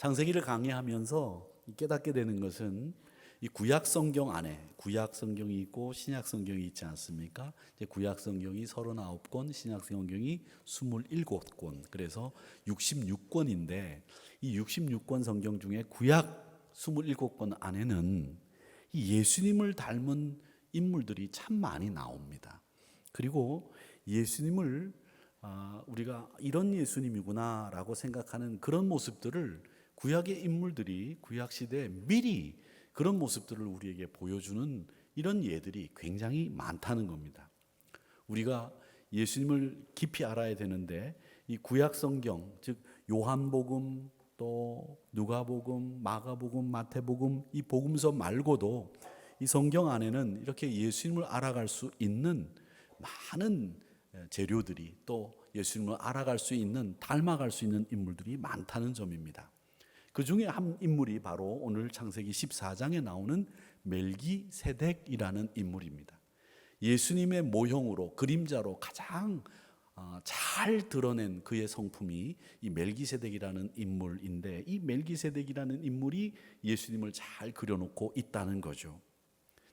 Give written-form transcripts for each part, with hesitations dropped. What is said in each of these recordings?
창세기를 강의하면서 깨닫게 되는 것은 이 구약 성경 안에 구약 성경이 있고 신약 성경이 있지 않습니까? 이제 구약 성경이 39권, 신약 성경이 27권, 그래서 66권인데 이 66권 성경 중에 구약 27권 안에는 이 예수님을 닮은 인물들이 참 많이 나옵니다. 그리고 예수님을 우리가 이런 예수님이구나라고 생각하는 그런 모습들을 구약의 인물들이 구약 시대에 미리 그런 모습들을 우리에게 보여주는 이런 예들이 굉장히 많다는 겁니다. 우리가 예수님을 깊이 알아야 되는데 이 구약 성경, 즉 요한복음, 또 누가복음, 마가복음, 마태복음, 이 복음서 말고도 이 성경 안에는 이렇게 예수님을 알아갈 수 있는 많은 재료들이, 또 예수님을 알아갈 수 있는, 닮아갈 수 있는 인물들이 많다는 점입니다. 그 중에 한 인물이 바로 오늘 창세기 14장에 나오는 멜기세덱이라는 인물입니다. 예수님의 모형으로, 그림자로 가장 잘 드러낸 그의 성품이 이 멜기세덱이라는 인물인데, 이 멜기세덱이라는 인물이 예수님을 잘 그려놓고 있다는 거죠.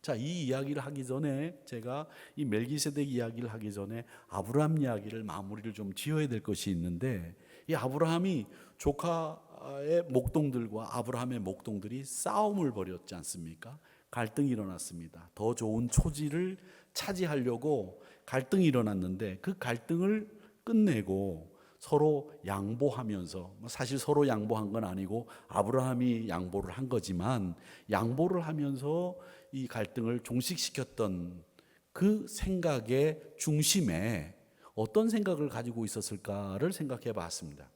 자, 이 이야기를 하기 전에, 제가 이 멜기세덱 이야기를 하기 전에 아브라함 이야기를 마무리를 좀 지어야 될 것이 있는데, 이 아브라함이 조카의 목동들과 아브라함의 목동들이 싸움을 벌였지 않습니까? 갈등이 일어났습니다. 더 좋은 초지를 차지하려고 갈등이 일어났는데, 그 갈등을 끝내고 서로 양보하면서, 사실 서로 양보한 건 아니고 아브라함이 양보를 한 거지만, 양보를 하면서 이 갈등을 종식시켰던 그 생각의 중심에 어떤 생각을 가지고 있었을까를 생각해 봤습니다.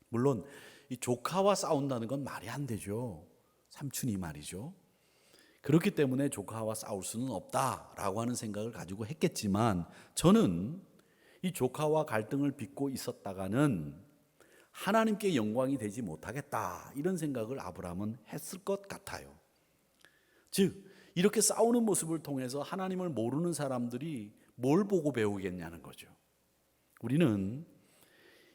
물론 이 조카와 싸운다는 건 말이 안 되죠. 삼촌이 말이죠. 그렇기 때문에 조카와 싸울 수는 없다라고 하는 생각을 가지고 했겠지만, 저는 이 조카와 갈등을 빚고 있었다가는 하나님께 영광이 되지 못하겠다, 이런 생각을 아브라함은 했을 것 같아요. 즉, 이렇게 싸우는 모습을 통해서 하나님을 모르는 사람들이 뭘 보고 배우겠냐는 거죠. 우리는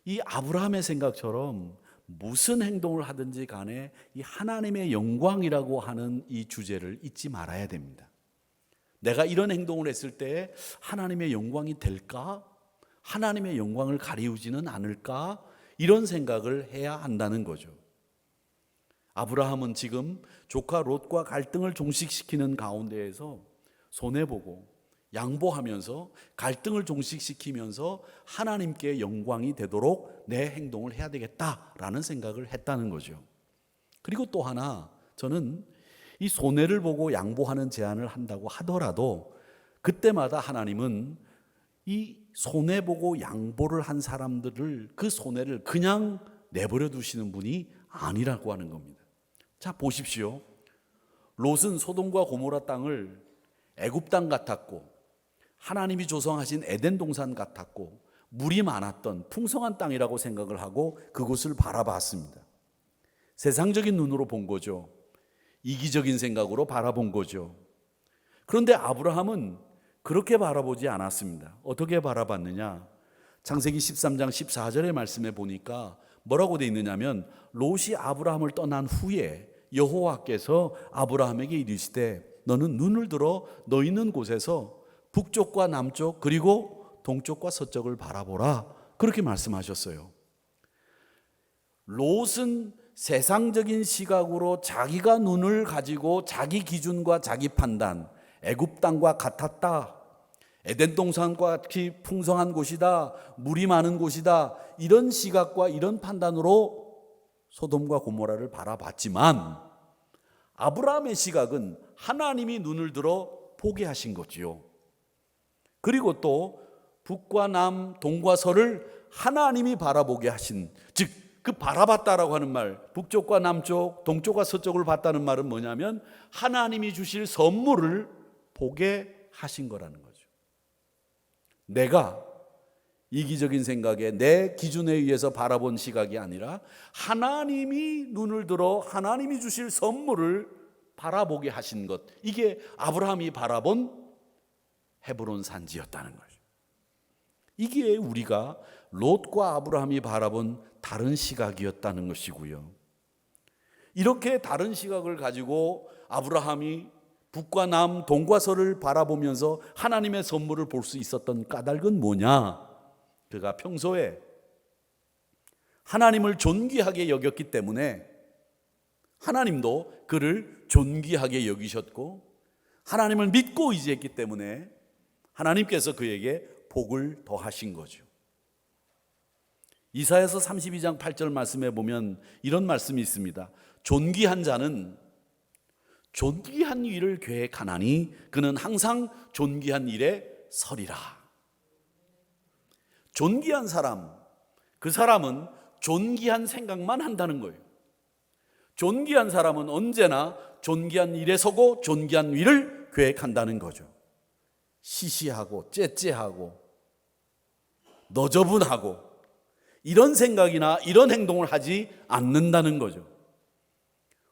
이 아브라함의 생각처럼 무슨 행동을 하든지 간에 이 하나님의 영광이라고 하는 이 주제를 잊지 말아야 됩니다. 내가 이런 행동을 했을 때 하나님의 영광이 될까? 하나님의 영광을 가리우지는 않을까? 이런 생각을 해야 한다는 거죠. 아브라함은 지금 조카 롯과 갈등을 종식시키는 가운데에서 손해보고 양보하면서 갈등을 종식시키면서 하나님께 영광이 되도록 내 행동을 해야 되겠다라는 생각을 했다는 거죠. 그리고 또 하나, 저는 이 손해를 보고 양보하는 제안을 한다고 하더라도 그때마다 하나님은 이 손해보고 양보를 한 사람들을, 그 손해를 그냥 내버려 두시는 분이 아니라고 하는 겁니다. 자, 보십시오. 롯은 소돔과 고모라 땅을 애굽 땅 같았고, 하나님이 조성하신 에덴 동산 같았고, 물이 많았던 풍성한 땅이라고 생각을 하고 그곳을 바라봤습니다. 세상적인 눈으로 본 거죠. 이기적인 생각으로 바라본 거죠. 그런데 아브라함은 그렇게 바라보지 않았습니다. 어떻게 바라봤느냐? 창세기 13장 14절의 말씀에 보니까 뭐라고 돼 있느냐면, 롯이 아브라함을 떠난 후에 여호와께서 아브라함에게 이르시되 너는 눈을 들어 너 있는 곳에서 북쪽과 남쪽 그리고 동쪽과 서쪽을 바라보라, 그렇게 말씀하셨어요. 롯은 세상적인 시각으로 자기가 눈을 가지고 자기 기준과 자기 판단, 애굽 땅과 같았다, 에덴 동산과 같이 풍성한 곳이다, 물이 많은 곳이다, 이런 시각과 이런 판단으로 소돔과 고모라를 바라봤지만, 아브라함의 시각은 하나님이 눈을 들어 보게 하신 거지요. 그리고 또 북과 남, 동과 서를 하나님이 바라보게 하신, 즉 그 바라봤다라고 하는 말, 북쪽과 남쪽, 동쪽과 서쪽을 봤다는 말은 뭐냐면 하나님이 주실 선물을 보게 하신 거라는 거죠. 내가 이기적인 생각에 내 기준에 의해서 바라본 시각이 아니라 하나님이 눈을 들어 하나님이 주실 선물을 바라보게 하신 것, 이게 아브라함이 바라본 헤브론 산지였다는 거죠. 이게 우리가 롯과 아브라함이 바라본 다른 시각이었다는 것이고요. 이렇게 다른 시각을 가지고 아브라함이 북과 남, 동과 서를 바라보면서 하나님의 선물을 볼 수 있었던 까닭은 뭐냐? 그가 평소에 하나님을 존귀하게 여겼기 때문에 하나님도 그를 존귀하게 여기셨고, 하나님을 믿고 의지했기 때문에 하나님께서 그에게 복을 더하신 거죠. 이사야서 32장 8절 말씀에 보면 이런 말씀이 있습니다. 존귀한 자는 존귀한 일을 계획하나니 그는 항상 존귀한 일에 서리라. 존귀한 사람, 그 사람은 존귀한 생각만 한다는 거예요. 존귀한 사람은 언제나 존귀한 일에 서고 존귀한 일을 계획한다는 거죠. 시시하고 째째하고 너저분하고 이런 생각이나 이런 행동을 하지 않는다는 거죠.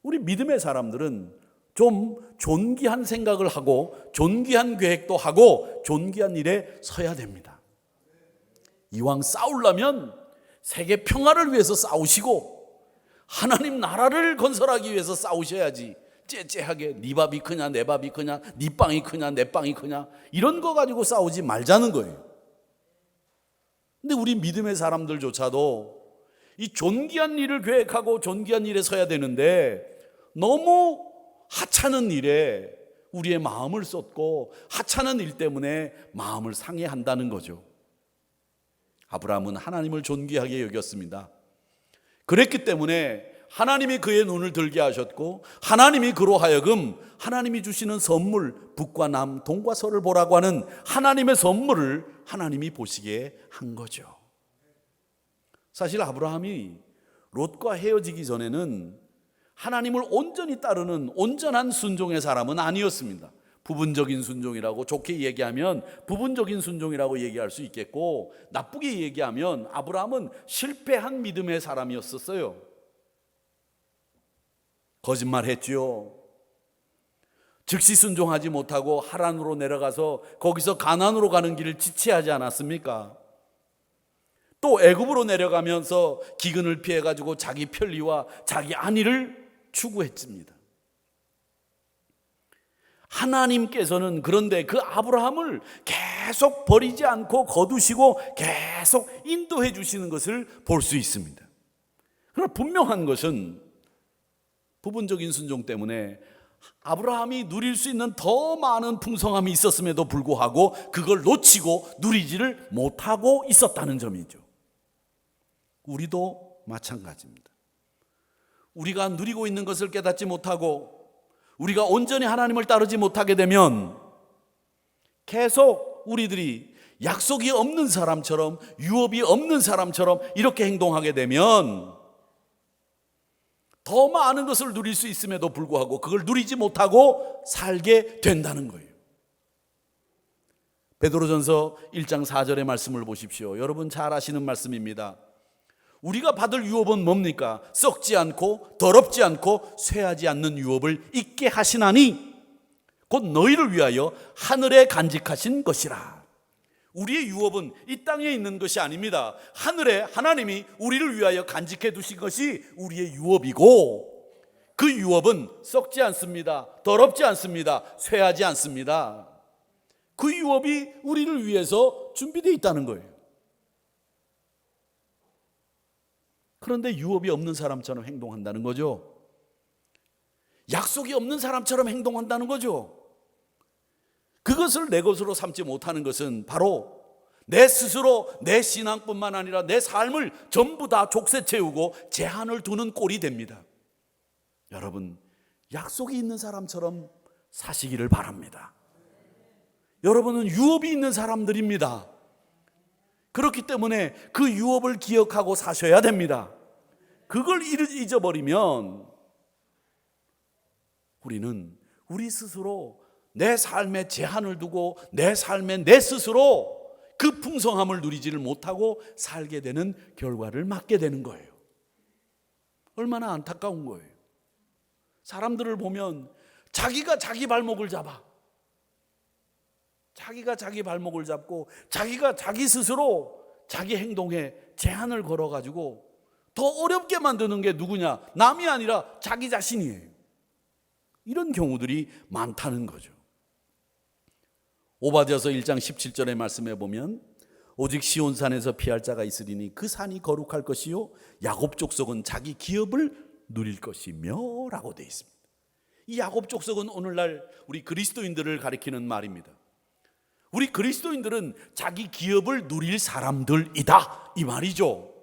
우리 믿음의 사람들은 좀 존귀한 생각을 하고 존귀한 계획도 하고 존귀한 일에 서야 됩니다. 이왕 싸우려면 세계 평화를 위해서 싸우시고 하나님 나라를 건설하기 위해서 싸우셔야지, 째째하게 네 밥이 크냐 내 밥이 크냐, 네 빵이 크냐 내 빵이 크냐, 이런 거 가지고 싸우지 말자는 거예요. 근데 우리 믿음의 사람들조차도 이 존귀한 일을 계획하고 존귀한 일에 서야 되는데 너무 하찮은 일에 우리의 마음을 쏟고 하찮은 일 때문에 마음을 상해한다는 거죠. 아브라함은 하나님을 존귀하게 여겼습니다. 그랬기 때문에 하나님이 그의 눈을 들게 하셨고, 하나님이 그로 하여금 하나님이 주시는 선물, 북과 남, 동과 서를 보라고 하는 하나님의 선물을 하나님이 보시게 한 거죠. 사실 아브라함이 롯과 헤어지기 전에는 하나님을 온전히 따르는 온전한 순종의 사람은 아니었습니다. 부분적인 순종이라고 좋게 얘기하면 부분적인 순종이라고 얘기할 수 있겠고, 나쁘게 얘기하면 아브라함은 실패한 믿음의 사람이었었어요. 거짓말했지요. 즉시 순종하지 못하고 하란으로 내려가서 거기서 가나안으로 가는 길을 지체하지 않았습니까? 또 애굽으로 내려가면서 기근을 피해가지고 자기 편리와 자기 안위를 추구했습니다. 하나님께서는 그런데 그 아브라함을 계속 버리지 않고 거두시고 계속 인도해 주시는 것을 볼 수 있습니다. 그러나 분명한 것은 부분적인 순종 때문에 아브라함이 누릴 수 있는 더 많은 풍성함이 있었음에도 불구하고 그걸 놓치고 누리지를 못하고 있었다는 점이죠. 우리도 마찬가지입니다. 우리가 누리고 있는 것을 깨닫지 못하고 우리가 온전히 하나님을 따르지 못하게 되면 계속 우리들이 약속이 없는 사람처럼, 유업이 없는 사람처럼 이렇게 행동하게 되면 더 많은 것을 누릴 수 있음에도 불구하고 그걸 누리지 못하고 살게 된다는 거예요. 베드로전서 1장 4절의 말씀을 보십시오. 여러분 잘 아시는 말씀입니다. 우리가 받을 유업은 뭡니까? 썩지 않고 더럽지 않고 쇠하지 않는 유업을 있게 하시나니 곧 너희를 위하여 하늘에 간직하신 것이라. 우리의 유업은 이 땅에 있는 것이 아닙니다. 하늘에 하나님이 우리를 위하여 간직해 두신 것이 우리의 유업이고, 그 유업은 썩지 않습니다. 더럽지 않습니다. 쇠하지 않습니다. 그 유업이 우리를 위해서 준비되어 있다는 거예요. 그런데 유업이 없는 사람처럼 행동한다는 거죠. 약속이 없는 사람처럼 행동한다는 거죠. 그것을 내 것으로 삼지 못하는 것은 바로 내 스스로 내 신앙뿐만 아니라 내 삶을 전부 다 족쇄 채우고 제한을 두는 꼴이 됩니다. 여러분, 약속이 있는 사람처럼 사시기를 바랍니다. 여러분은 유업이 있는 사람들입니다. 그렇기 때문에 그 유업을 기억하고 사셔야 됩니다. 그걸 잊어버리면 우리는 우리 스스로 내 삶에 제한을 두고 내 삶에 내 스스로 그 풍성함을 누리지를 못하고 살게 되는 결과를 맞게 되는 거예요. 얼마나 안타까운 거예요. 사람들을 보면 자기가 자기 발목을 잡아. 자기가 자기 발목을 잡고 자기가 자기 스스로 자기 행동에 제한을 걸어가지고 더 어렵게 만드는 게 누구냐? 남이 아니라 자기 자신이에요. 이런 경우들이 많다는 거죠. 오바댜서 1장 17절의 말씀에 보면 오직 시온산에서 피할 자가 있으리니 그 산이 거룩할 것이요 야곱 족속은 자기 기업을 누릴 것이며 라고 되어 있습니다. 이 야곱 족속은 오늘날 우리 그리스도인들을 가리키는 말입니다. 우리 그리스도인들은 자기 기업을 누릴 사람들이다 이 말이죠.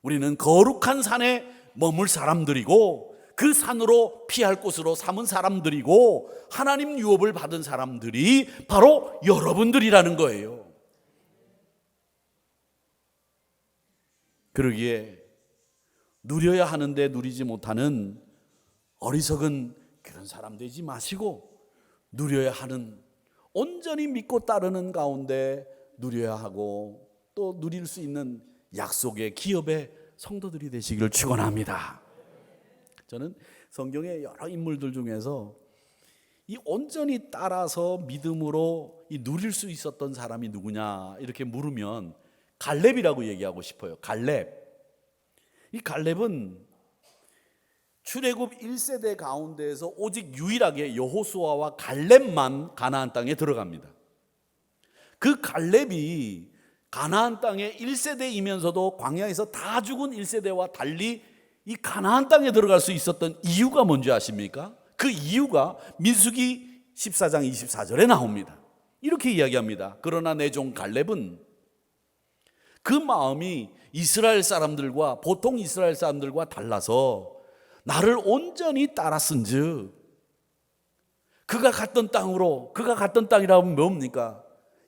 우리는 거룩한 산에 머물 사람들이고 그 산으로 피할 곳으로 삼은 사람들이고 하나님 유업을 받은 사람들이 바로 여러분들이라는 거예요. 그러기에 누려야 하는데 누리지 못하는 어리석은 그런 사람 되지 마시고 누려야 하는 온전히 믿고 따르는 가운데 누려야 하고 또 누릴 수 있는 약속의 기업의 성도들이 되시기를 축원합니다. 저는 성경의 여러 인물들 중에서 이 온전히 따라서 믿음으로 이 누릴 수 있었던 사람이 누구냐 이렇게 물으면 갈렙이라고 얘기하고 싶어요. 갈렙. 이 갈렙은 출애굽 1세대 가운데에서 오직 유일하게 여호수아와 갈렙만 가나안 땅에 들어갑니다. 그 갈렙이 가나안 땅의 1세대이면서도 광야에서 다 죽은 1세대와 달리 이 가나안 땅에 들어갈 수 있었던 이유가 뭔지 아십니까? 그 이유가 민수기 14장 24절에 나옵니다. 이렇게 이야기합니다. 그러나 내 종 갈렙은 그 마음이 이스라엘 사람들과 보통 이스라엘 사람들과 달라서 나를 온전히 따랐은즉 그가 갔던 땅이라고 하면 뭡니까?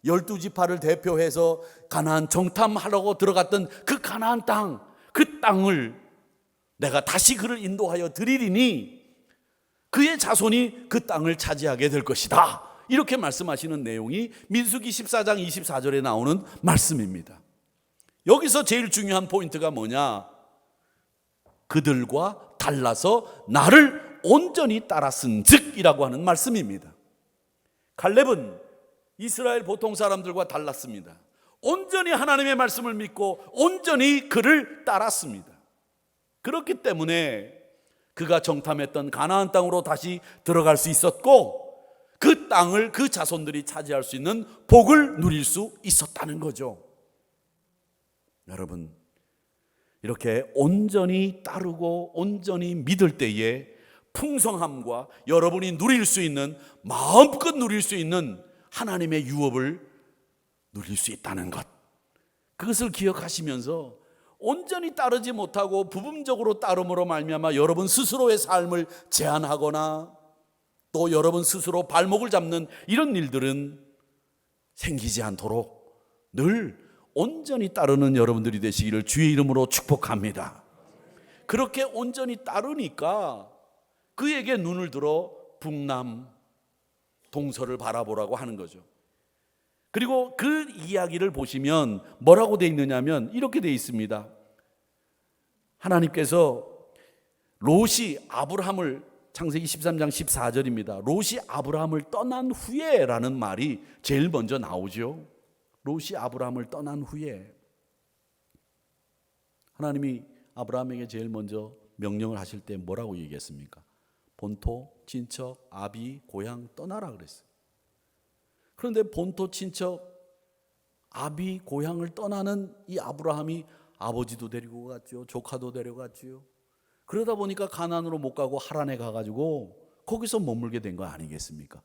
12지파를 대표해서 가나안 정탐하려고 들어갔던 그 가나안 땅, 그 땅을 내가 다시 그를 인도하여 드리리니 그의 자손이 그 땅을 차지하게 될 것이다. 이렇게 말씀하시는 내용이 민수기 14장 24절에 나오는 말씀입니다. 여기서 제일 중요한 포인트가 뭐냐? 그들과 달라서 나를 온전히 따랐은즉이라고 하는 말씀입니다. 갈렙은 이스라엘 보통 사람들과 달랐습니다. 온전히 하나님의 말씀을 믿고 온전히 그를 따랐습니다. 그렇기 때문에 그가 정탐했던 가나안 땅으로 다시 들어갈 수 있었고 그 땅을 그 자손들이 차지할 수 있는 복을 누릴 수 있었다는 거죠. 여러분, 이렇게 온전히 따르고 온전히 믿을 때에 풍성함과 여러분이 누릴 수 있는, 마음껏 누릴 수 있는 하나님의 유업을 누릴 수 있다는 것, 그것을 기억하시면서 온전히 따르지 못하고 부분적으로 따름으로 말미암아 여러분 스스로의 삶을 제한하거나 또 여러분 스스로 발목을 잡는 이런 일들은 생기지 않도록 늘 온전히 따르는 여러분들이 되시기를 주의 이름으로 축복합니다. 그렇게 온전히 따르니까 그에게 눈을 들어 북남 동서를 바라보라고 하는 거죠. 그리고 그 이야기를 보시면 뭐라고 되어 있느냐면 이렇게 되어 있습니다. 하나님께서 롯이 아브라함을, 창세기 13장 14절입니다. 롯이 아브라함을 떠난 후에 라는 말이 제일 먼저 나오죠. 롯이 아브라함을 떠난 후에 하나님이 아브라함에게 제일 먼저 명령을 하실 때 뭐라고 얘기했습니까? 본토, 친척, 아비, 고향 떠나라 그랬어요. 그런데 본토, 친척, 아비, 고향을 떠나는 이 아브라함이 아버지도 데리고 갔죠. 조카도 데려갔죠. 그러다 보니까 가나안으로 못 가고 하란에 가가지고 거기서 머물게 된 거 아니겠습니까?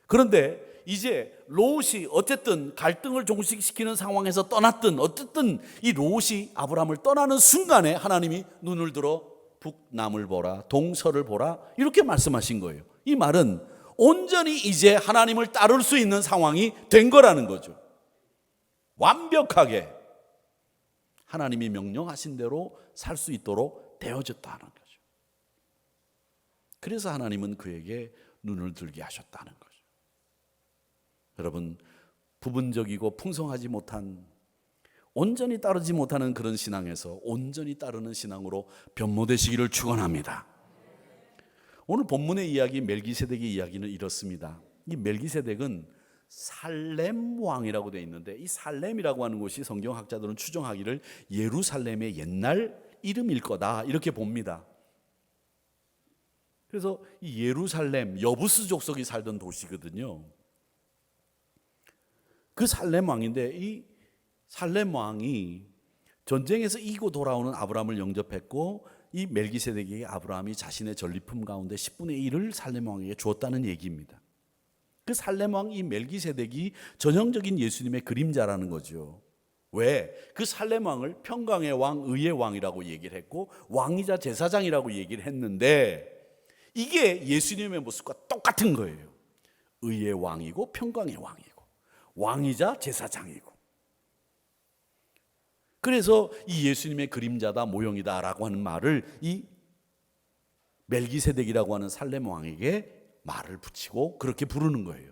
그런데 이제 롯이 어쨌든 갈등을 종식시키는 상황에서 떠났든 어쨌든 이 롯이 아브라함을 떠나는 순간에 하나님이 눈을 들어 북남을 보라, 동서를 보라 이렇게 말씀하신 거예요. 이 말은 온전히 이제 하나님을 따를 수 있는 상황이 된 거라는 거죠. 완벽하게 하나님이 명령하신 대로 살 수 있도록 되어졌다는 거죠. 그래서 하나님은 그에게 눈을 들게 하셨다는 거죠. 여러분, 부분적이고 풍성하지 못한, 온전히 따르지 못하는 그런 신앙에서 온전히 따르는 신앙으로 변모되시기를 축원합니다. 오늘 본문의 이야기, 멜기세덱의 이야기는 이렇습니다. 이 멜기세덱은 살렘 왕이라고 되어 있는데, 이 살렘이라고 하는 곳이 성경학자들은 추정하기를 예루살렘의 옛날 이름일 거다 이렇게 봅니다. 그래서 이 예루살렘, 여부스 족속이 살던 도시거든요. 그 살렘 왕인데, 이 살렘 왕이 전쟁에서 이기고 돌아오는 아브라함을 영접했고, 이 멜기세덱에게 아브라함이 자신의 전리품 가운데 10분의 1을 살렘 왕에게 주었다는 얘기입니다. 그 살렘 왕 이 멜기세덱이 전형적인 예수님의 그림자라는 거죠. 왜? 그 살렘 왕을 평강의 왕, 의의 왕이라고 얘기를 했고 왕이자 제사장이라고 얘기를 했는데, 이게 예수님의 모습과 똑같은 거예요. 의의 왕이고 평강의 왕이고 왕이자 제사장이고. 그래서 이 예수님의 그림자다, 모형이다 라고 하는 말을 이 멜기세덱이라고 하는 살렘 왕에게 말을 붙이고 그렇게 부르는 거예요.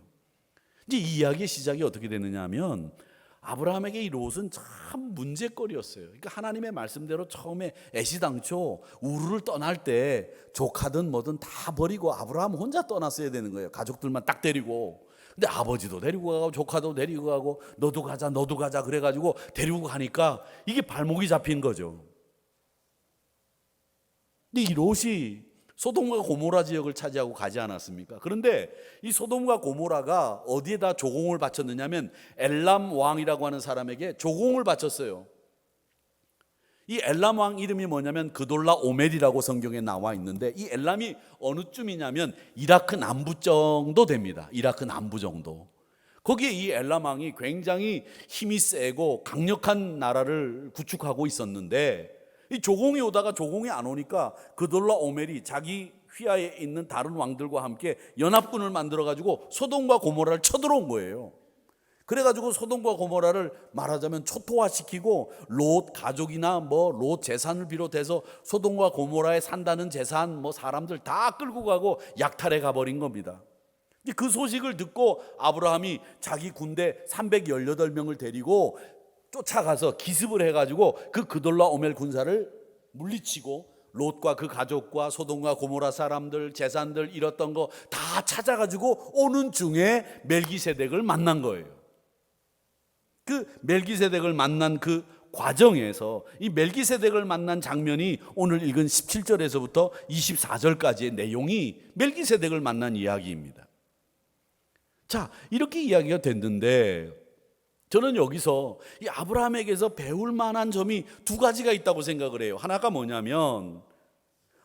이제 이 이야기의 시작이 어떻게 되느냐 하면, 아브라함에게 이 롯은 참 문제거리였어요. 그러니까 하나님의 말씀대로 처음에 애시당초 우르를 떠날 때 조카든 뭐든 다 버리고 아브라함 혼자 떠났어야 되는 거예요. 가족들만 딱 데리고. 근데 아버지도 데리고 가고 조카도 데리고 가고 너도 가자 그래가지고 데리고 가니까 이게 발목이 잡힌 거죠. 근데 이 롯이 소돔과 고모라 지역을 차지하고 가지 않았습니까? 그런데 이 소돔과 고모라가 어디에다 조공을 바쳤느냐면 엘람 왕이라고 하는 사람에게 조공을 바쳤어요. 이 엘람 왕 이름이 뭐냐면 그돌라 오멜이라고 성경에 나와 있는데, 이 엘람이 어느 쯤이냐면 이라크 남부 정도 됩니다. 이라크 남부 정도. 거기에 이 엘람 왕이 굉장히 힘이 세고 강력한 나라를 구축하고 있었는데, 이 조공이 오다가 조공이 안 오니까 그돌라 오멜이 자기 휘하에 있는 다른 왕들과 함께 연합군을 만들어 가지고 소돔과 고모라를 쳐들어온 거예요. 그래가지고 소돔과 고모라를 말하자면 초토화시키고 롯 가족이나 뭐 롯 재산을 비롯해서 소돔과 고모라에 산다는 재산, 뭐 사람들 다 끌고 가고 약탈해 가버린 겁니다. 그 소식을 듣고 아브라함이 자기 군대 318명을 데리고 쫓아가서 기습을 해가지고 그 그돌라 오멜 군사를 물리치고 롯과 그 가족과 소돔과 고모라 사람들, 재산들 잃었던 거 다 찾아가지고 오는 중에 멜기세덱을 만난 거예요. 그 멜기세덱을 만난 그 과정에서 이 멜기세덱을 만난 장면이 오늘 읽은 17절에서부터 24절까지의 내용이 멜기세덱을 만난 이야기입니다. 자, 이렇게 이야기가 됐는데 저는 여기서 이 아브라함에게서 배울 만한 점이 두 가지가 있다고 생각을 해요. 하나가 뭐냐면,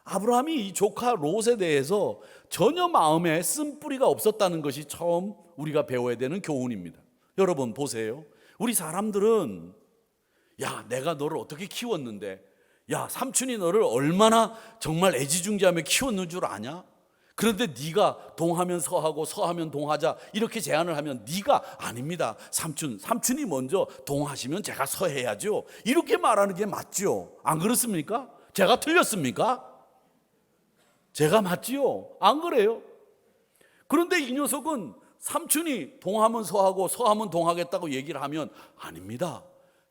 아브라함이 이 조카 롯에 대해서 전혀 마음에 쓴뿌리가 없었다는 것이 처음 우리가 배워야 되는 교훈입니다. 여러분 보세요. 우리 사람들은 야, 내가 너를 어떻게 키웠는데, 야, 삼촌이 너를 얼마나 정말 애지중지하며 키웠는 줄 아냐? 그런데 네가 동하면 서하고 서하면 동하자 이렇게 제안을 하면 네가 아닙니다. 삼촌이 먼저 동하시면 제가 서해야죠. 이렇게 말하는 게 맞죠? 안 그렇습니까? 제가 틀렸습니까? 제가 맞지요? 안 그래요? 그런데 이 녀석은 삼촌이 동하면 서하고 서하면 동하겠다고 얘기를 하면 아닙니다.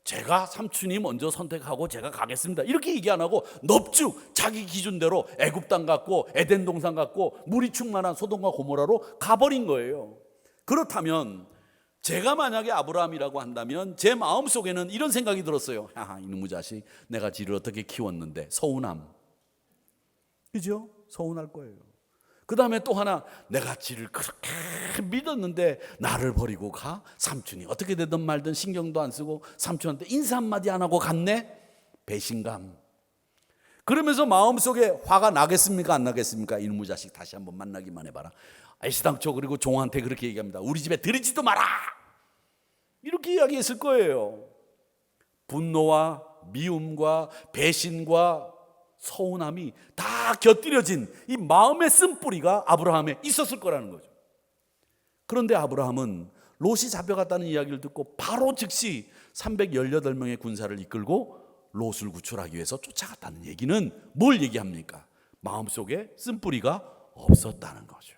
제가 삼촌이 먼저 선택하고 제가 가겠습니다. 이렇게 얘기 안 하고 넙죽 자기 기준대로 애굽 땅 같고 에덴 동산 같고 물이 충만한 소돔과 고모라로 가버린 거예요. 그렇다면 제가 만약에 아브라함이라고 한다면 제 마음속에는 이런 생각이 들었어요. 야, 이놈의 자식, 내가 지를 어떻게 키웠는데. 서운함. 그죠? 서운할 거예요. 그 다음에 또 하나, 내가 지를 그렇게 믿었는데 나를 버리고 가? 삼촌이 어떻게 되든 말든 신경도 안 쓰고 삼촌한테 인사 한마디 안 하고 갔네? 배신감. 그러면서 마음속에 화가 나겠습니까? 안 나겠습니까? 이놈의 자식 다시 한번 만나기만 해봐라. 애시당초 그리고 종한테 그렇게 얘기합니다. 우리 집에 들이지도 마라. 이렇게 이야기했을 거예요. 분노와 미움과 배신과 서운함이 다 곁들여진 이 마음의 쓴뿌리가 아브라함에 있었을 거라는 거죠. 그런데 아브라함은 롯이 잡혀갔다는 이야기를 듣고 바로 즉시 318명의 군사를 이끌고 롯을 구출하기 위해서 쫓아갔다는 얘기는 뭘 얘기합니까? 마음속에 쓴뿌리가 없었다는 거죠.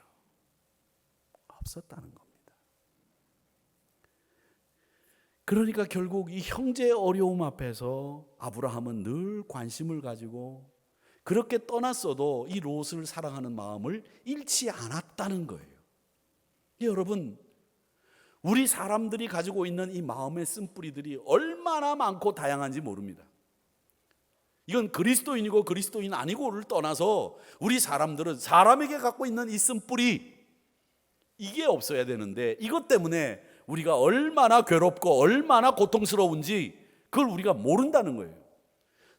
없었다는 겁니다. 그러니까 결국 이 형제의 어려움 앞에서 아브라함은 늘 관심을 가지고 그렇게 떠났어도 이 롯을 사랑하는 마음을 잃지 않았다는 거예요. 여러분, 우리 사람들이 가지고 있는 이 마음의 쓴뿌리들이 얼마나 많고 다양한지 모릅니다. 이건 그리스도인이고 그리스도인 아니고를 떠나서 우리 사람들은 사람에게 갖고 있는 이 쓴뿌리, 이게 없어야 되는데 이것 때문에 우리가 얼마나 괴롭고 얼마나 고통스러운지 그걸 우리가 모른다는 거예요.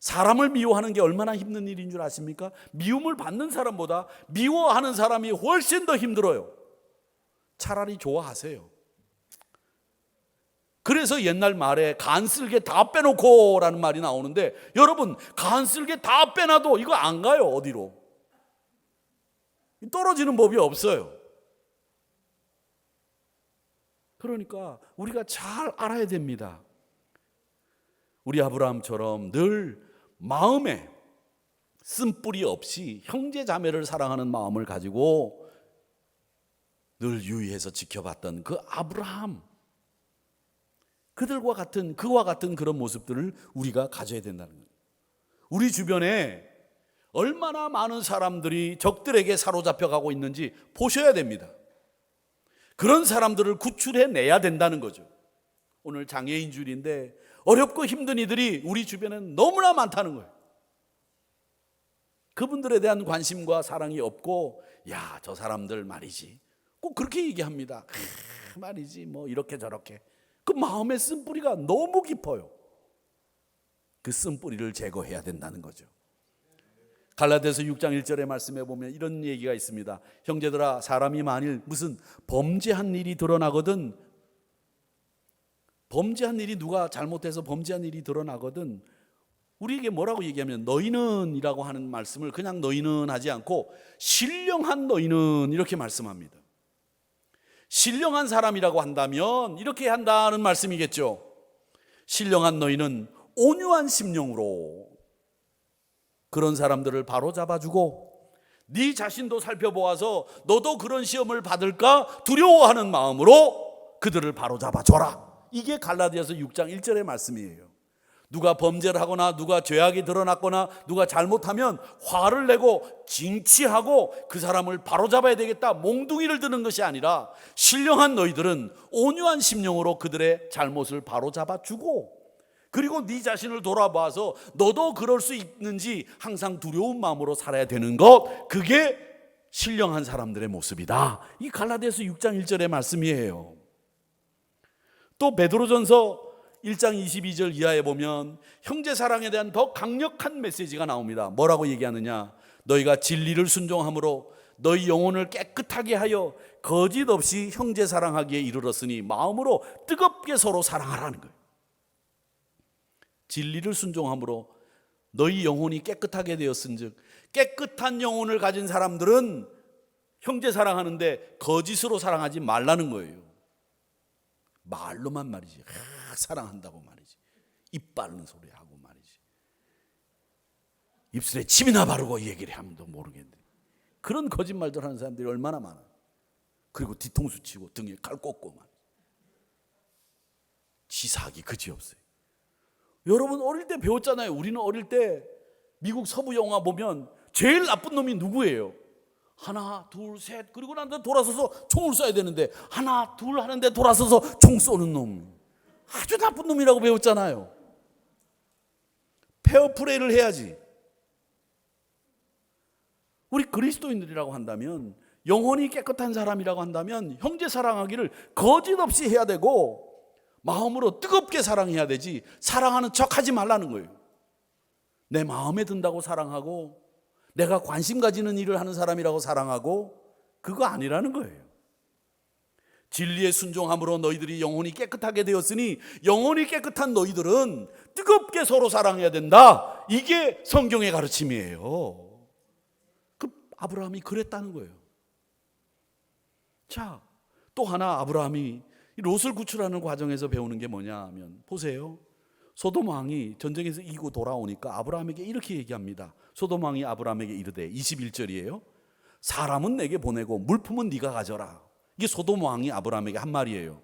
사람을 미워하는 게 얼마나 힘든 일인 줄 아십니까? 미움을 받는 사람보다 미워하는 사람이 훨씬 더 힘들어요. 차라리 좋아하세요. 그래서 옛날 말에 간 쓸개 다 빼놓고 라는 말이 나오는데, 여러분 간 쓸개 다 빼놔도 이거 안 가요. 어디로 떨어지는 법이 없어요. 그러니까 우리가 잘 알아야 됩니다. 우리 아브라함처럼 늘 마음에 쓴뿌리 없이 형제 자매를 사랑하는 마음을 가지고 늘 유의해서 지켜봤던 그 아브라함, 그와 같은 그런 모습들을 우리가 가져야 된다는 거예요. 우리 주변에 얼마나 많은 사람들이 적들에게 사로잡혀 가고 있는지 보셔야 됩니다. 그런 사람들을 구출해내야 된다는 거죠. 오늘 장애인 주일인데 어렵고 힘든 이들이 우리 주변에는 너무나 많다는 거예요. 그분들에 대한 관심과 사랑이 없고, 야, 저 사람들 말이지, 꼭 그렇게 얘기합니다. 말이지 뭐 이렇게 저렇게. 그 마음의 쓴뿌리가 너무 깊어요. 그 쓴뿌리를 제거해야 된다는 거죠. 갈라디아서 6장 1절의 말씀에 보면 이런 얘기가 있습니다. 형제들아, 사람이 만일 무슨 범죄한 일이 드러나거든, 범죄한 일이, 누가 잘못해서 범죄한 일이 드러나거든, 우리에게 뭐라고 얘기하면 너희는 이라고 하는 말씀을 그냥 너희는 하지 않고 신령한 너희는 이렇게 말씀합니다. 신령한 사람이라고 한다면 이렇게 한다는 말씀이겠죠. 신령한 너희는 온유한 심령으로 그런 사람들을 바로 잡아주고, 네 자신도 살펴보아서 너도 그런 시험을 받을까 두려워하는 마음으로 그들을 바로 잡아줘라. 이게 갈라디아서 6장 1절의 말씀이에요. 누가 범죄를 하거나 누가 죄악이 드러났거나 누가 잘못하면 화를 내고 징치하고 그 사람을 바로잡아야 되겠다, 몽둥이를 드는 것이 아니라 신령한 너희들은 온유한 심령으로 그들의 잘못을 바로잡아주고, 그리고 네 자신을 돌아봐서 너도 그럴 수 있는지 항상 두려운 마음으로 살아야 되는 것, 그게 신령한 사람들의 모습이다. 이 갈라디아서 6장 1절의 말씀이에요. 또 베드로전서 1장 22절 이하에 보면 형제 사랑에 대한 더 강력한 메시지가 나옵니다. 뭐라고 얘기하느냐? 너희가 진리를 순종함으로 너희 영혼을 깨끗하게 하여 거짓 없이 형제 사랑하기에 이르렀으니 마음으로 뜨겁게 서로 사랑하라는 거예요. 진리를 순종함으로 너희 영혼이 깨끗하게 되었은즉, 깨끗한 영혼을 가진 사람들은 형제 사랑하는데 거짓으로 사랑하지 말라는 거예요. 말로만 말이지, 사랑한다고 말이지, 입 바르는 소리 하고 말이지, 입술에 침이나 바르고 얘기를 하면도 모르겠는데 그런 거짓말들 하는 사람들이 얼마나 많아요. 그리고 뒤통수 치고 등에 칼 꽂고 말이지, 치사하기 그지없어요. 여러분 어릴 때 배웠잖아요. 우리는 어릴 때 미국 서부 영화 보면 제일 나쁜 놈이 누구예요? 하나 둘 셋, 그리고 난 돌아서서 총을 쏴야 되는데 하나 둘 하는데 돌아서서 총 쏘는 놈, 아주 나쁜 놈이라고 배웠잖아요. 페어플레이를 해야지. 우리 그리스도인들이라고 한다면, 영혼이 깨끗한 사람이라고 한다면 형제 사랑하기를 거짓 없이 해야 되고 마음으로 뜨겁게 사랑해야 되지, 사랑하는 척하지 말라는 거예요. 내 마음에 든다고 사랑하고 내가 관심 가지는 일을 하는 사람이라고 사랑하고, 그거 아니라는 거예요. 진리에 순종함으로 너희들이 영혼이 깨끗하게 되었으니 영혼이 깨끗한 너희들은 뜨겁게 서로 사랑해야 된다. 이게 성경의 가르침이에요. 그 아브라함이 그랬다는 거예요. 자, 또 하나 아브라함이 롯을 구출하는 과정에서 배우는 게 뭐냐 하면, 보세요. 소돔 왕이 전쟁에서 이기고 돌아오니까 아브라함에게 이렇게 얘기합니다. 소돔 왕이 아브라함에게 이르되, 21절이에요. 사람은 내게 보내고 물품은 네가 가져라. 이게 소돔 왕이 아브라함에게 한 말이에요.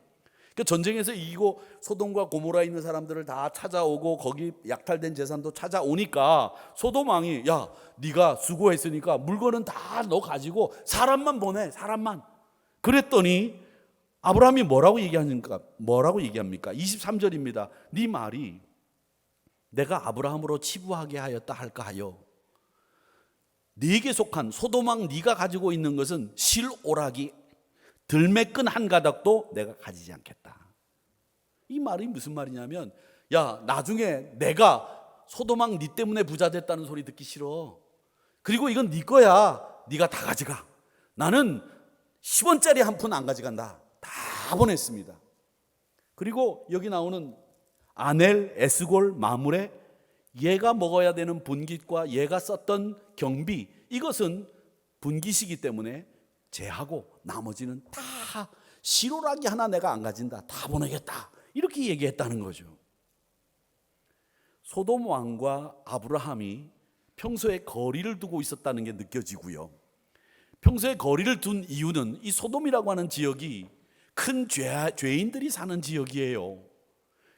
그러니까 전쟁에서 이기고 소돔과 고모라에 있는 사람들을 다 찾아오고 거기 약탈된 재산도 찾아오니까 소돔 왕이, 야, 네가 수고했으니까 물건은 다 너 가지고 사람만 보내, 사람만. 그랬더니 아브라함이 뭐라고 얘기합니까? 23절입니다. 네 말이 내가 아브라함으로 치부하게 하였다 할까 하여 네게 속한 소돔왕 네가 가지고 있는 것은 실오라기 들매끈 한 가닥도 내가 가지지 않겠다. 이 말이 무슨 말이냐면, 야, 나중에 내가 소돔왕 네 때문에 부자 됐다는 소리 듣기 싫어. 그리고 이건 네 거야. 네가 다 가져가. 나는 10원짜리 한 푼 안 가져간다. 다 보냈습니다. 그리고 여기 나오는 아넬, 에스골, 마므레, 얘가 먹어야 되는 분깃과 얘가 썼던 경비, 이것은 분깃이기 때문에 제하고 나머지는 다 시로라기 하나 내가 안 가진다. 다 보내겠다. 이렇게 얘기했다는 거죠. 소돔 왕과 아브라함이 평소에 거리를 두고 있었다는 게 느껴지고요. 평소에 거리를 둔 이유는 이 소돔이라고 하는 지역이 큰 죄인들이 사는 지역이에요.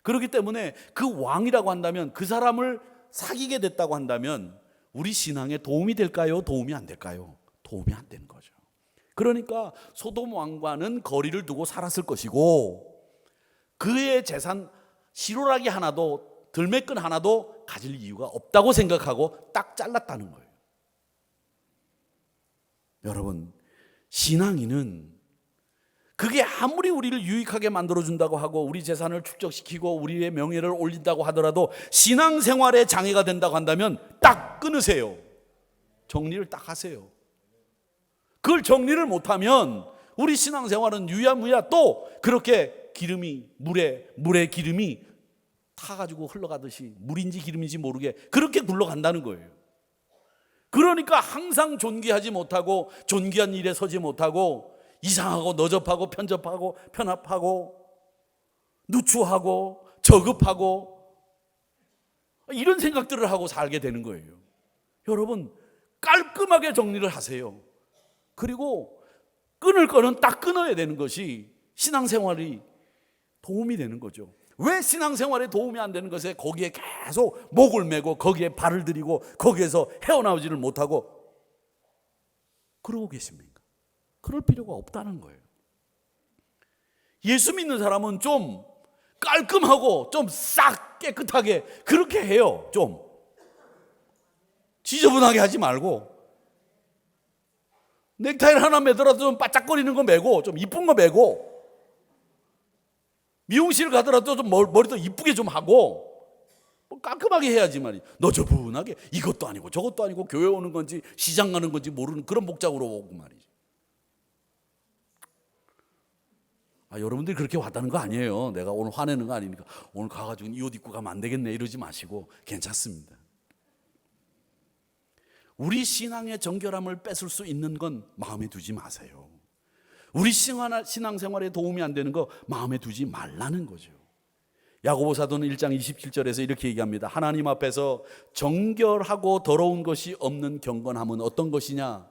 그렇기 때문에 그 왕이라고 한다면, 그 사람을 사귀게 됐다고 한다면 우리 신앙에 도움이 될까요? 도움이 안 될까요? 도움이 안 되는 거죠. 그러니까 소돔 왕과는 거리를 두고 살았을 것이고, 그의 재산 시로라기 하나도, 들매끈 하나도 가질 이유가 없다고 생각하고 딱 잘랐다는 거예요. 여러분, 신앙인은 그게 아무리 우리를 유익하게 만들어준다고 하고 우리 재산을 축적시키고 우리의 명예를 올린다고 하더라도 신앙생활에 장애가 된다고 한다면 딱 끊으세요. 정리를 딱 하세요. 그걸 정리를 못하면 우리 신앙생활은 유야무야 또 그렇게 기름이 물에 기름이 타가지고 흘러가듯이 물인지 기름인지 모르게 그렇게 굴러간다는 거예요. 그러니까 항상 존귀하지 못하고 존귀한 일에 서지 못하고 이상하고 너접하고 편접하고 편합하고 누추하고 저급하고 이런 생각들을 하고 살게 되는 거예요. 여러분, 깔끔하게 정리를 하세요. 그리고 끊을 거는 딱 끊어야 되는 것이 신앙생활이 도움이 되는 거죠. 왜 신앙생활에 도움이 안 되는 것에 거기에 계속 목을 메고 거기에 발을 들이고 거기에서 헤어나오지를 못하고 그러고 계십니까? 그럴 필요가 없다는 거예요. 예수 믿는 사람은 좀 깔끔하고 좀 싹 깨끗하게 그렇게 해요. 좀 지저분하게 하지 말고 넥타이를 하나 매더라도 좀 바짝거리는 거 매고 좀 이쁜 거 매고 미용실 가더라도 좀 머리도 이쁘게 좀 하고 깔끔하게 해야지 말이야. 너저분하게 이것도 아니고 저것도 아니고 교회 오는 건지 시장 가는 건지 모르는 그런 복장으로 오고 말이지. 여러분들이 그렇게 왔다는 거 아니에요. 내가 오늘 화내는 거 아니니까 오늘 가가지고 이 옷 입고 가면 안 되겠네 이러지 마시고 괜찮습니다. 우리 신앙의 정결함을 뺏을 수 있는 건 마음에 두지 마세요. 우리 신앙생활에 도움이 안 되는 거 마음에 두지 말라는 거죠. 야고보 사도는 1장 27절에서 이렇게 얘기합니다. 하나님 앞에서 정결하고 더러운 것이 없는 경건함은 어떤 것이냐?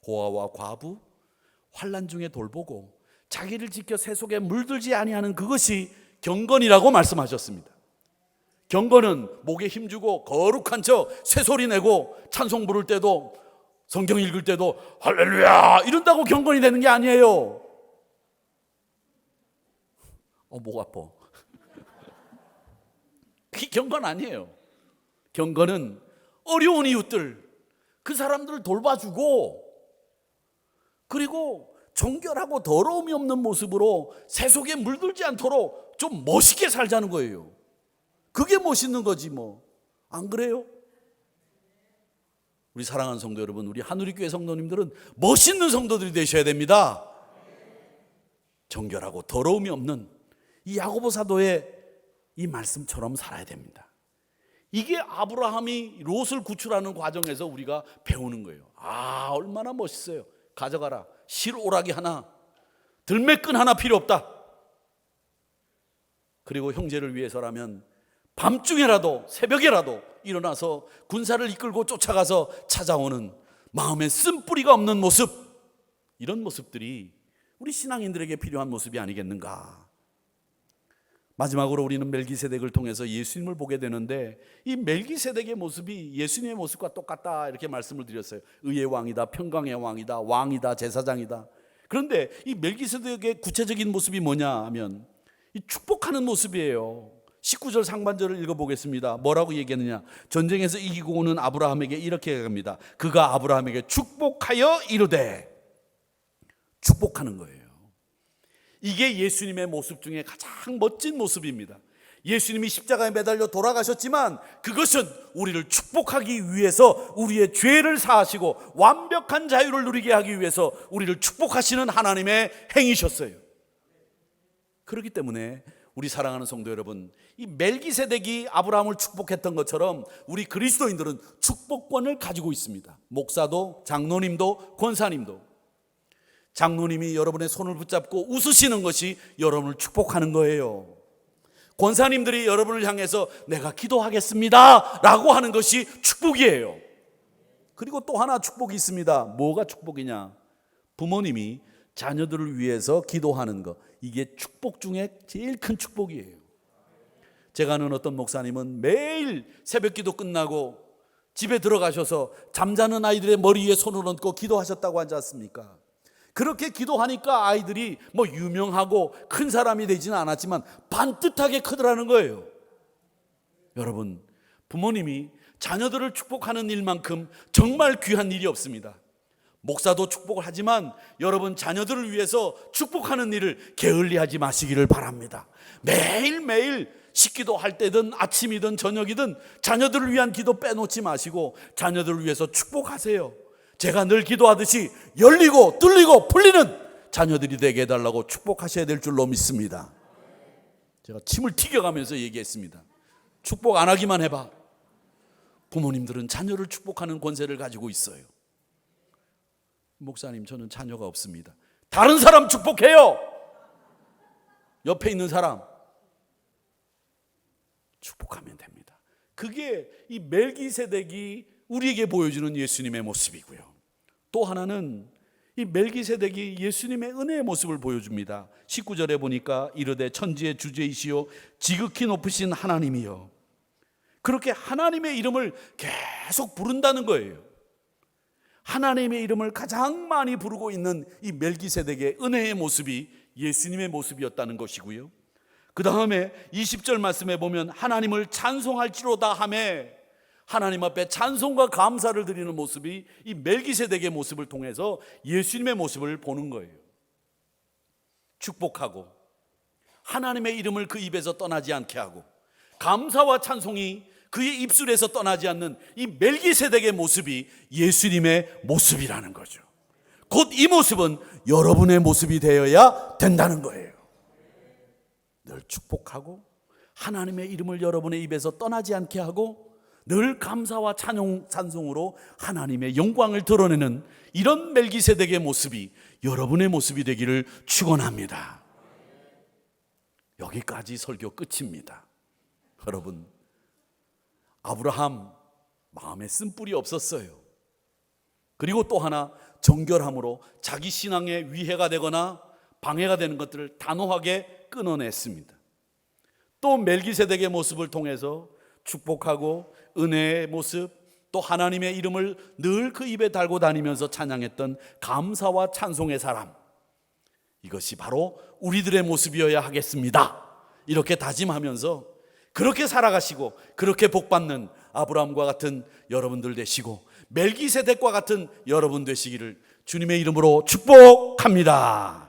고아와 과부, 환난 중에 돌보고 자기를 지켜 새 속에 물들지 아니하는 그것이 경건이라고 말씀하셨습니다. 경건은 목에 힘주고 거룩한 척 쇠소리 내고 찬송 부를 때도 성경 읽을 때도 할렐루야 이런다고 경건이 되는 게 아니에요. 목 아파. 그게 경건 아니에요. 경건은 어려운 이웃들, 그 사람들을 돌봐주고 그리고 정결하고 더러움이 없는 모습으로 세속에 물들지 않도록 좀 멋있게 살자는 거예요. 그게 멋있는 거지 뭐. 안 그래요? 우리 사랑하는 성도 여러분, 우리 하누리교회 성도님들은 멋있는 성도들이 되셔야 됩니다. 정결하고 더러움이 없는 이 야고보 사도의 이 말씀처럼 살아야 됩니다. 이게 아브라함이 롯을 구출하는 과정에서 우리가 배우는 거예요. 얼마나 멋있어요. 가져가라. 실오라기 하나, 들매끈 하나 필요 없다. 그리고 형제를 위해서라면 밤중에라도 새벽에라도 일어나서 군사를 이끌고 쫓아가서 찾아오는 마음에 쓴뿌리가 없는 모습, 이런 모습들이 우리 신앙인들에게 필요한 모습이 아니겠는가. 마지막으로 우리는 멜기세덱을 통해서 예수님을 보게 되는데 이 멜기세덱의 모습이 예수님의 모습과 똑같다 이렇게 말씀을 드렸어요. 의의 왕이다, 평강의 왕이다, 왕이다, 제사장이다. 그런데 이 멜기세덱의 구체적인 모습이 뭐냐 하면 이 축복하는 모습이에요. 19절 상반절을 읽어보겠습니다. 뭐라고 얘기했느냐? 전쟁에서 이기고 오는 아브라함에게 이렇게 합니다. 그가 아브라함에게 축복하여 이르되, 축복하는 거예요. 이게 예수님의 모습 중에 가장 멋진 모습입니다. 예수님이 십자가에 매달려 돌아가셨지만 그것은 우리를 축복하기 위해서, 우리의 죄를 사하시고 완벽한 자유를 누리게 하기 위해서 우리를 축복하시는 하나님의 행위셨어요. 그렇기 때문에 우리 사랑하는 성도 여러분, 이 멜기세덱이 아브라함을 축복했던 것처럼 우리 그리스도인들은 축복권을 가지고 있습니다. 목사도, 장로님도, 권사님도. 장로님이 여러분의 손을 붙잡고 웃으시는 것이 여러분을 축복하는 거예요. 권사님들이 여러분을 향해서 내가 기도하겠습니다 라고 하는 것이 축복이에요. 그리고 또 하나 축복이 있습니다. 뭐가 축복이냐? 부모님이 자녀들을 위해서 기도하는 것, 이게 축복 중에 제일 큰 축복이에요. 제가 아는 어떤 목사님은 매일 새벽 기도 끝나고 집에 들어가셔서 잠자는 아이들의 머리 위에 손을 얹고 기도하셨다고 하지 않습니까? 그렇게 기도하니까 아이들이 뭐 유명하고 큰 사람이 되지는 않았지만 반듯하게 크더라는 거예요. 여러분, 부모님이 자녀들을 축복하는 일만큼 정말 귀한 일이 없습니다. 목사도 축복을 하지만 여러분 자녀들을 위해서 축복하는 일을 게을리하지 마시기를 바랍니다. 매일매일 식기도 할 때든 아침이든 저녁이든 자녀들을 위한 기도 빼놓지 마시고 자녀들을 위해서 축복하세요. 제가 늘 기도하듯이 열리고 뚫리고 풀리는 자녀들이 되게 해달라고 축복하셔야 될 줄로 믿습니다. 제가 침을 튀겨가면서 얘기했습니다. 축복 안 하기만 해봐. 부모님들은 자녀를 축복하는 권세를 가지고 있어요. 목사님, 저는 자녀가 없습니다. 다른 사람 축복해요. 옆에 있는 사람 축복하면 됩니다. 그게 이 멜기세덱이 우리에게 보여주는 예수님의 모습이고요. 또 하나는 이 멜기세덱이 예수님의 은혜의 모습을 보여줍니다. 19절에 보니까 이르되 천지의 주제이시요 지극히 높으신 하나님이요. 그렇게 하나님의 이름을 계속 부른다는 거예요. 하나님의 이름을 가장 많이 부르고 있는 이 멜기세덱의 은혜의 모습이 예수님의 모습이었다는 것이고요. 그 다음에 20절 말씀에 보면 하나님을 찬송할지로다 하매, 하나님 앞에 찬송과 감사를 드리는 모습이 이 멜기세덱의 모습을 통해서 예수님의 모습을 보는 거예요. 축복하고 하나님의 이름을 그 입에서 떠나지 않게 하고 감사와 찬송이 그의 입술에서 떠나지 않는 이 멜기세덱의 모습이 예수님의 모습이라는 거죠. 곧 이 모습은 여러분의 모습이 되어야 된다는 거예요. 늘 축복하고 하나님의 이름을 여러분의 입에서 떠나지 않게 하고 늘 감사와 찬송으로 하나님의 영광을 드러내는 이런 멜기세덱의 모습이 여러분의 모습이 되기를 축원합니다. 여기까지 설교 끝입니다. 여러분, 아브라함 마음에 쓴뿔이 없었어요. 그리고 또 하나, 정결함으로 자기 신앙에 위해가 되거나 방해가 되는 것들을 단호하게 끊어냈습니다. 또 멜기세덱의 모습을 통해서 축복하고 은혜의 모습, 또 하나님의 이름을 늘 그 입에 달고 다니면서 찬양했던 감사와 찬송의 사람, 이것이 바로 우리들의 모습이어야 하겠습니다. 이렇게 다짐하면서 그렇게 살아가시고 그렇게 복받는 아브라함과 같은 여러분들 되시고 멜기세덱과 같은 여러분 되시기를 주님의 이름으로 축복합니다.